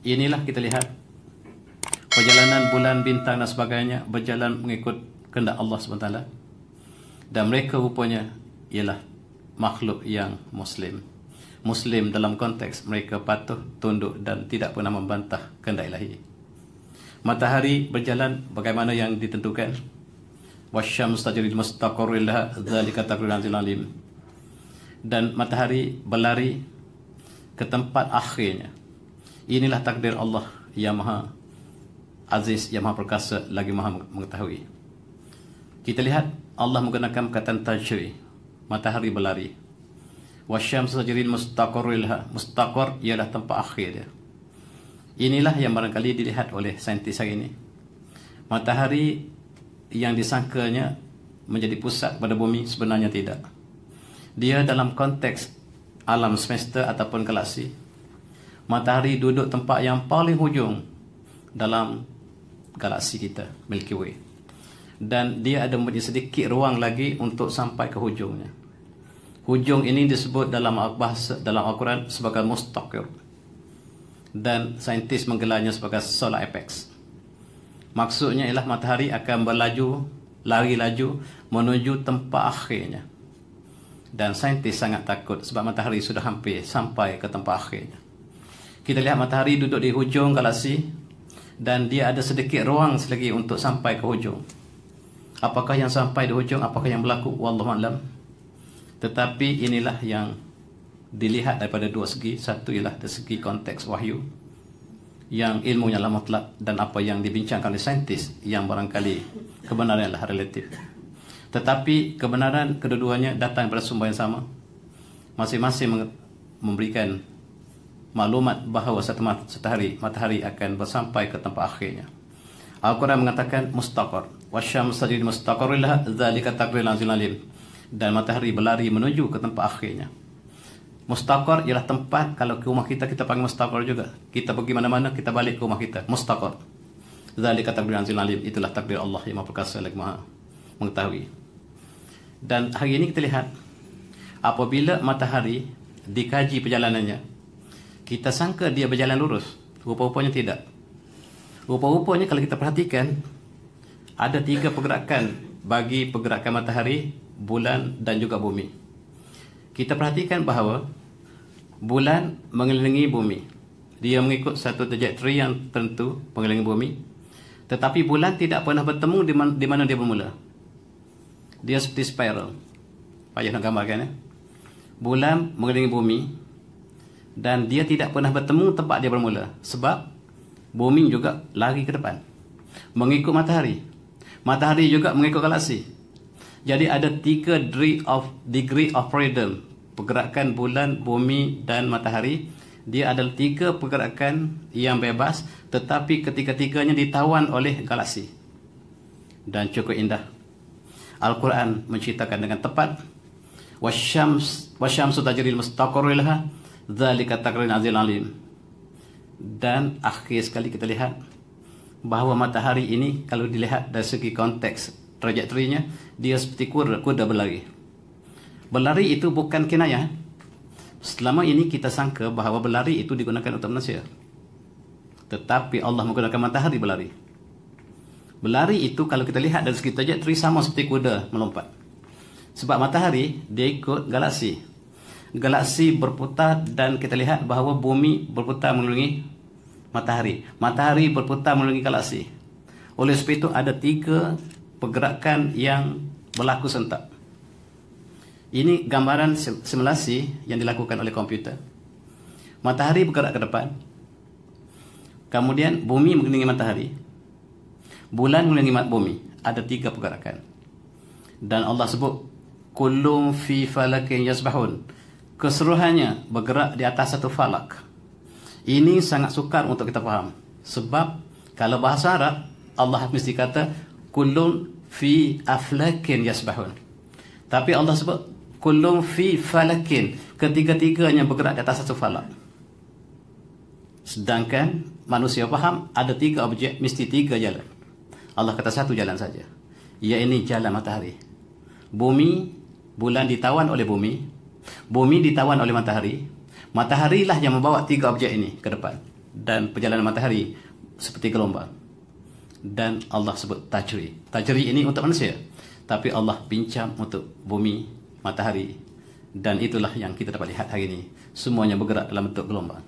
Inilah kita lihat perjalanan bulan, bintang dan sebagainya berjalan mengikut kehendak Allah SWT. Dan mereka rupanya ialah makhluk yang Muslim. Muslim dalam konteks mereka patuh, tunduk dan tidak pernah membantah kehendak ilahi. Matahari berjalan bagaimana yang ditentukan. Wasyamsu tajri li mustaqarrin laha dzalika taqdirul azizil alim. Dan matahari berlari ke tempat akhirnya. Inilah takdir Allah yang Maha Aziz, yang Maha Perkasa, lagi Maha mengetahui. Kita lihat Allah menggunakan perkataan tajri, matahari berlari. Wasyamsu tajri li mustaqarrin laha. Mustaqar ialah tempat akhir dia. Inilah yang barangkali dilihat oleh saintis hari ini. Matahari yang disangkanya menjadi pusat pada bumi sebenarnya tidak. Dia dalam konteks alam semesta ataupun galaksi, matahari duduk tempat yang paling hujung dalam galaksi kita, Milky Way. Dan dia ada sedikit ruang lagi untuk sampai ke hujungnya. Hujung ini disebut dalam bahasa dalam Al-Quran sebagai mustaqir. Dan saintis menggelarnya sebagai solar apex. Maksudnya ialah matahari akan berlaju, lari laju menuju tempat akhirnya. Dan saintis sangat takut sebab matahari sudah hampir sampai ke tempat akhirnya. Kita lihat matahari duduk di hujung galaksi dan dia ada sedikit ruang lagi untuk sampai ke hujung. Apakah yang sampai di hujung, apakah yang berlaku, wallahu a'lam. Tetapi inilah yang dilihat daripada dua segi. Satu ialah dari segi konteks wahyu yang ilmunya adalah mutlak, dan apa yang dibincangkan oleh saintis yang barangkali kebenaran adalah relatif. Tetapi kebenaran kedua-duanya datang pada sumber yang sama. Masing-masing memberikan maklumat bahawa satu matahari akan bersampai ke tempat akhirnya. Al-Quran mengatakan mustaqar. Wasyamsu tajri li mustaqarrin laha dzalika taqdirul azizil alim. Dan matahari berlari menuju ke tempat akhirnya. Mustaqar ialah tempat, kalau ke rumah kita, kita panggil mustaqar juga. Kita pergi mana-mana, kita balik ke rumah kita. Mustaqar. Dzalika taqdirul azizil alim. Itulah takdir Allah yang Maha Perkasa lagi Maha mengetahui. Dan hari ini kita lihat, apabila matahari dikaji perjalanannya, kita sangka dia berjalan lurus. Rupa-rupanya tidak. Rupa-rupanya kalau kita perhatikan, ada 3 pergerakan bagi pergerakan matahari, bulan dan juga bumi. Kita perhatikan bahawa bulan mengelilingi bumi. Dia mengikut satu trajektori yang tentu mengelilingi bumi. Tetapi bulan tidak pernah bertemu di mana dia bermula. Dia seperti spiral. Payah nak gambarkan, ya. Bulan mengelilingi bumi dan dia tidak pernah bertemu tempat dia bermula. Sebab bumi juga lari ke depan mengikut matahari. Matahari juga mengikut galaksi. Jadi ada 3 degree of freedom. Pergerakan bulan, bumi dan matahari. Dia adalah 3 pergerakan yang bebas, tetapi ketiga-tiganya ditawan oleh galaksi. Dan cukup indah. Al-Quran menceritakan dengan tepat. Wasyamsu tajri li mustaqarrin laha dzalika taqdirul azizil alim. Dan akhir sekali kita lihat bahawa matahari ini kalau dilihat dari segi konteks trajektorinya, dia seperti kuda berlari. Berlari itu bukan kinayah. Selama ini kita sangka bahawa berlari itu digunakan untuk manusia. Tetapi Allah menggunakan matahari berlari. Berlari itu kalau kita lihat dari segi trajektori sama seperti kuda melompat. Sebab matahari dia ikut galaksi. Galaksi berputar dan kita lihat bahawa bumi berputar mengelilingi matahari. Matahari berputar mengelilingi galaksi. Oleh sebab itu ada 3 pergerakan yang berlaku serentak. Ini gambaran simulasi yang dilakukan oleh komputer. Matahari bergerak ke depan. Kemudian bumi mengelilingi matahari. Bulan mengelilingi bumi. Ada 3 pergerakan. Dan Allah sebut kullum fi falakin yasbahun. Keseluruhannya bergerak di atas satu falak. Ini sangat sukar untuk kita faham. Sebab kalau bahasa Arab, Allah mesti kata kullun fi aflakin yasbahun. Tapi Allah sebut kullun fi falakin. Ketiga-tiganya bergerak di atas satu falak. Sedangkan manusia faham ada 3 objek, mesti 3 jalan. Allah kata satu jalan saja. Iaitu jalan matahari. Bumi, bulan ditawan oleh bumi. Bumi ditawan oleh matahari. Matahari lah yang membawa 3 objek ini ke depan. dan perjalanan matahari seperti gelombang. Dan Allah sebut tajri. Tajri ini untuk manusia, tapi Allah pincam untuk bumi, matahari, dan itulah yang kita dapat lihat hari ini. Semuanya bergerak dalam bentuk gelombang.